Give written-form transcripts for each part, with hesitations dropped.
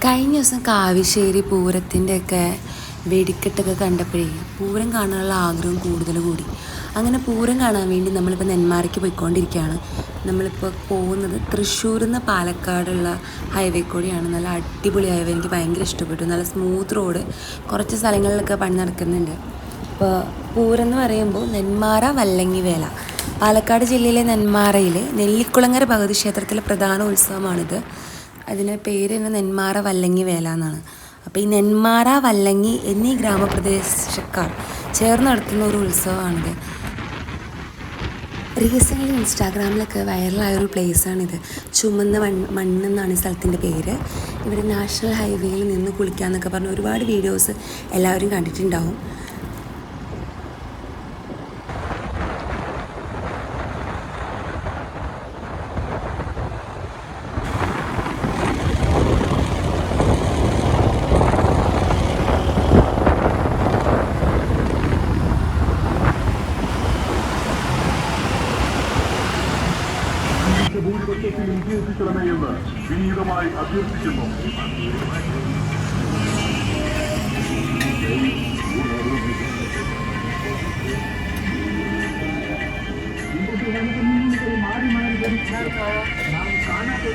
കഴിഞ്ഞ ദിവസം കാവശ്ശേരി പൂരത്തിൻ്റെയൊക്കെ വെടിക്കെട്ടൊക്കെ കണ്ടപ്പോഴേ പൂരം കാണാനുള്ള ആഗ്രഹം കൂടുതൽ കൂടി. അങ്ങനെ പൂരം കാണാൻ വേണ്ടി നമ്മളിപ്പോൾ നെന്മാറയ്ക്ക് പോയിക്കൊണ്ടിരിക്കുകയാണ്. നമ്മളിപ്പോൾ പോകുന്നത് തൃശ്ശൂരിൽ നിന്ന് പാലക്കാടുള്ള ഹൈവേ കൂടിയാണ്. നല്ല അടിപൊളി ഹൈവേ, എനിക്ക് ഭയങ്കര ഇഷ്ടപ്പെട്ടു. നല്ല സ്മൂത്ത് റോഡ്, കുറച്ച് സ്ഥലങ്ങളിലൊക്കെ പണി നടക്കുന്നുണ്ട്. ഇപ്പോൾ പൂരം എന്ന് പറയുമ്പോൾ നെന്മാറ വല്ലങ്ങി വേല, പാലക്കാട് ജില്ലയിലെ നെന്മാറയിൽ നെല്ലിക്കുളങ്ങര ഭഗവതി ക്ഷേത്രത്തിലെ പ്രധാന ഉത്സവമാണിത്. അതിന് പേര് തന്നെ നെന്മാറ വല്ലങ്ങി വേല എന്നാണ്. അപ്പോൾ ഈ നെന്മാറ വല്ലങ്ങി എന്നീ ഗ്രാമപ്രദേശക്കാർ ചേർന്ന് നടത്തുന്ന ഒരു ഉത്സവമാണിത്. റീസെൻ്റ്ലി ഇൻസ്റ്റാഗ്രാമിലൊക്കെ വൈറലായൊരു പ്ലേസാണിത്. ചുമന്ന മണ്ണെന്നാണ് ഈ സ്ഥലത്തിൻ്റെ പേര്. ഇവിടെ നാഷണൽ ഹൈവേയിൽ നിന്ന് കുളിക്കാമെന്നൊക്കെ പറഞ്ഞ് ഒരുപാട് വീഡിയോസ് എല്ലാവരും കണ്ടിട്ടുണ്ടാവും. ഭൂരിപക്ഷത്തിൽ വിജയിപ്പിക്കണമെന്ന് വിനീതമായി അഭ്യർത്ഥിക്കുന്നു. മാറി മാറി നാം കാണാതെ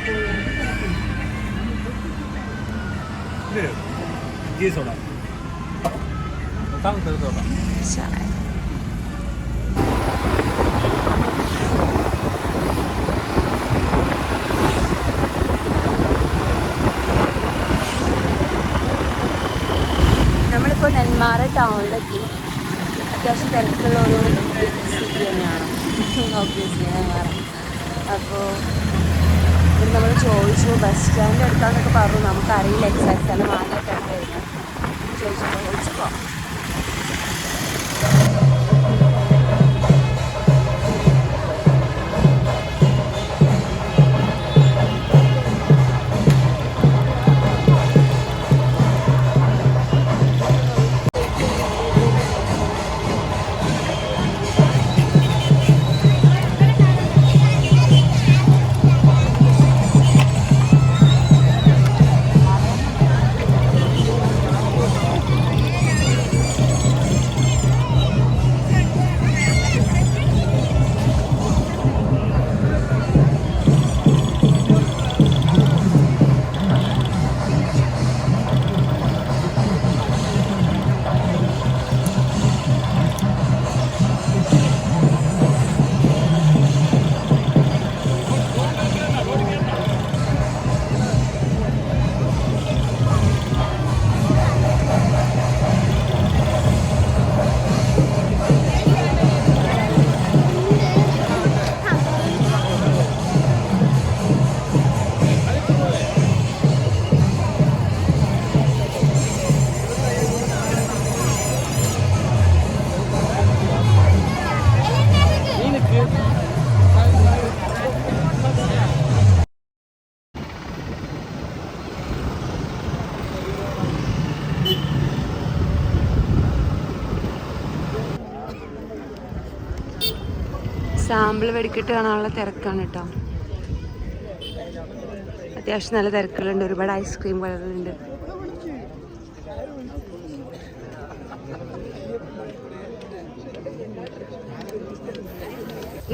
നമ്മളിപ്പോൾ നെന്മാറ ടൗണിലെത്തി. അത്യാവശ്യം തിരക്കുള്ള ഒരു സിറ്റി തന്നെയാണ് ഓബ്വിയസ്ലി നെന്മാറ. അപ്പോൾ ഇവിടെ നമ്മൾ ചോദിച്ചു ബസ് സ്റ്റാൻഡ് എടുക്കാമെന്നൊക്കെ പറഞ്ഞു. നമുക്കറിയില്ല എക്സാക്ട് സ്ഥലം ആദ്യമായിട്ടാണ് വരുന്നത്. ചോദിച്ചപ്പോൾ സാമ്പിൾ വെടിക്കെട്ട് കാണാനുള്ള തിരക്കാണ് കേട്ടോ. അത്യാവശ്യം നല്ല തിരക്കുകളുണ്ട്, ഒരുപാട് ഐസ്ക്രീം കടകളുണ്ട്.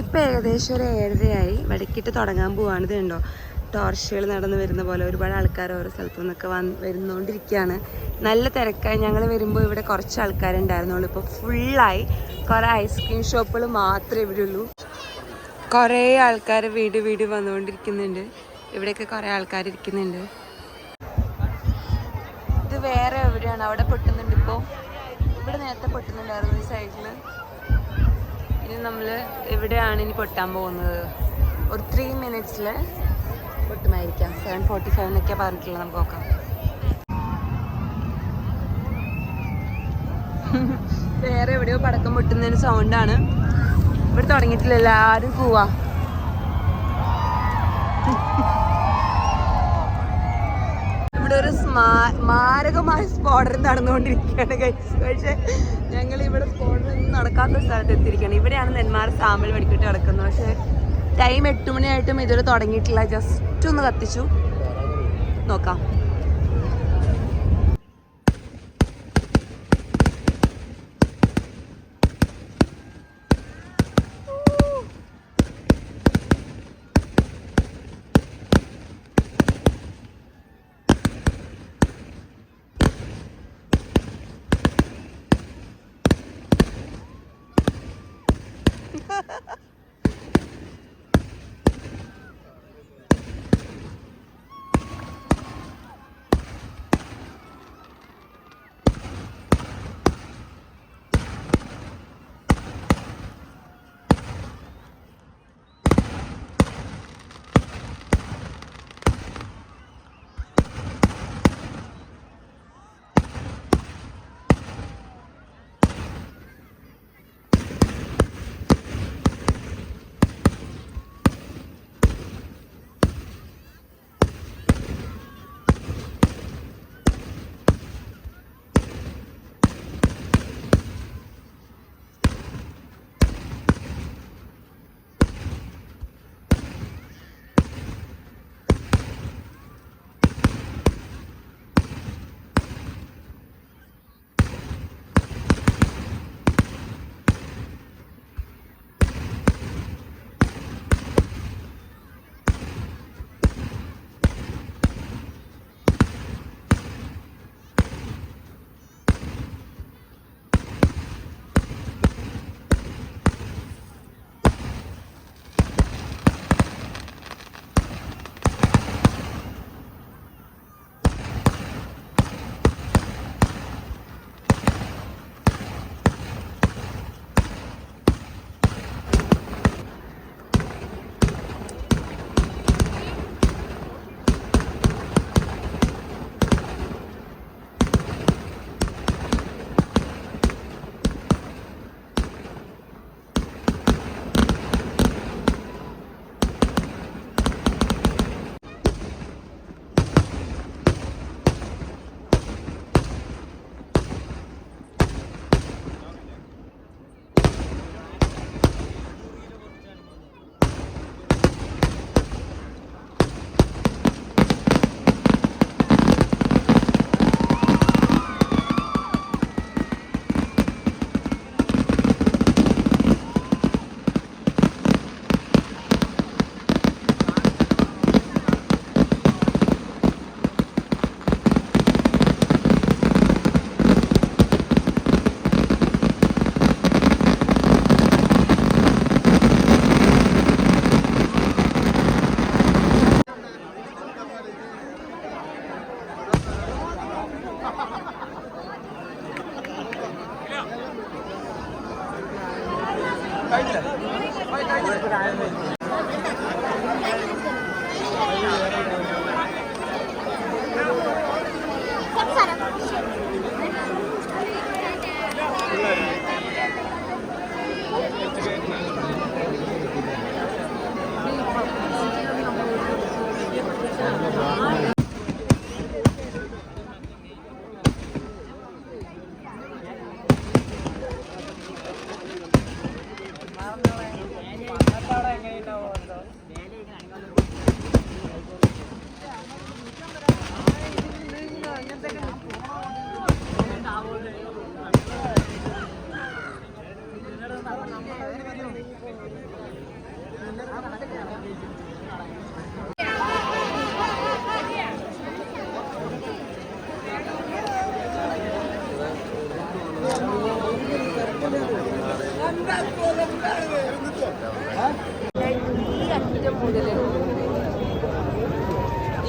ഇപ്പം ഏകദേശം ഒരു 7:30 വെടിക്കെട്ട് തുടങ്ങാൻ പോവാണ്. ഇത് കണ്ടോ, ടോർച്ചുകൾ നടന്ന് വരുന്ന പോലെ ഒരുപാട് ആൾക്കാർ ഓരോ സ്ഥലത്തു നിന്നൊക്കെ വരുന്നുകൊണ്ടിരിക്കുകയാണ്. നല്ല തിരക്കായി. ഞങ്ങൾ വരുമ്പോൾ ഇവിടെ കുറച്ച് ആൾക്കാരുണ്ടായിരുന്നുള്ളൂ. ഇപ്പോൾ ഫുള്ളായി. കുറേ ഐസ്ക്രീം ഷോപ്പുകൾ മാത്രമേ ഇവിടെ ഉള്ളൂ. കുറേ ആൾക്കാർ വീട് വന്നുകൊണ്ടിരിക്കുന്നുണ്ട്. ഇവിടെയൊക്കെ കുറേ ആൾക്കാർ ഇരിക്കുന്നുണ്ട്. ഇത് വേറെ എവിടെയാണ്, അവിടെ പൊട്ടുന്നുണ്ട്. ഇപ്പോൾ ഇവിടെ നേരത്തെ പൊട്ടുന്നുണ്ടായിരുന്നു ഈ സൈഡിൽ. ഇനി നമ്മൾ ഇവിടെയാണ് ഇനി പൊട്ടാൻ പോകുന്നത്. ഒരു 3 മിനിറ്റ്സിൽ പൊട്ടുമായിരിക്കാം. 7:45 എന്നൊക്കെയാണ് പറഞ്ഞിട്ടുള്ളത്. നമുക്ക് നോക്കാം. വേറെ എവിടെയോ പടക്കം പൊട്ടുന്നതിന് സൗണ്ടാണ്. ഇവിടെ തുടങ്ങിയിട്ടില്ല, എല്ലാവരും പോവാ. ഇവിടെ ഒരു മാരകമായ സ്ഫോടനം നടന്നുകൊണ്ടിരിക്കുകയാണ് ഗൈസ്. പക്ഷേ ഞങ്ങൾ ഇവിടെ സ്ഫോടനം നടക്കാത്ത സ്ഥലത്ത് എത്തിയിരിക്കുകയാണ്. ഇവിടെയാണ് നെന്മാറ സാമ്പിൾ വെടിക്കെട്ട് നടക്കുന്നത്. പക്ഷേ ടൈം 8 മണിയായിട്ടും ഇതുവരെ തുടങ്ങിയിട്ടില്ല. ജസ്റ്റ് ഒന്ന് കത്തിച്ചു നോക്കാം.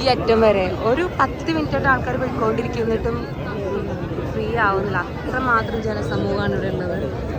ഈ അറ്റം വരെ ഒരു 10 മിനിറ്റായിട്ട് ആൾക്കാർ പോയിക്കൊണ്ടിരിക്കുന്നിട്ടും ഫ്രീ ആവുന്നില്ല. അത്രമാത്രം ജനസമൂഹമാണ് ഇവിടെ ഉള്ളത്.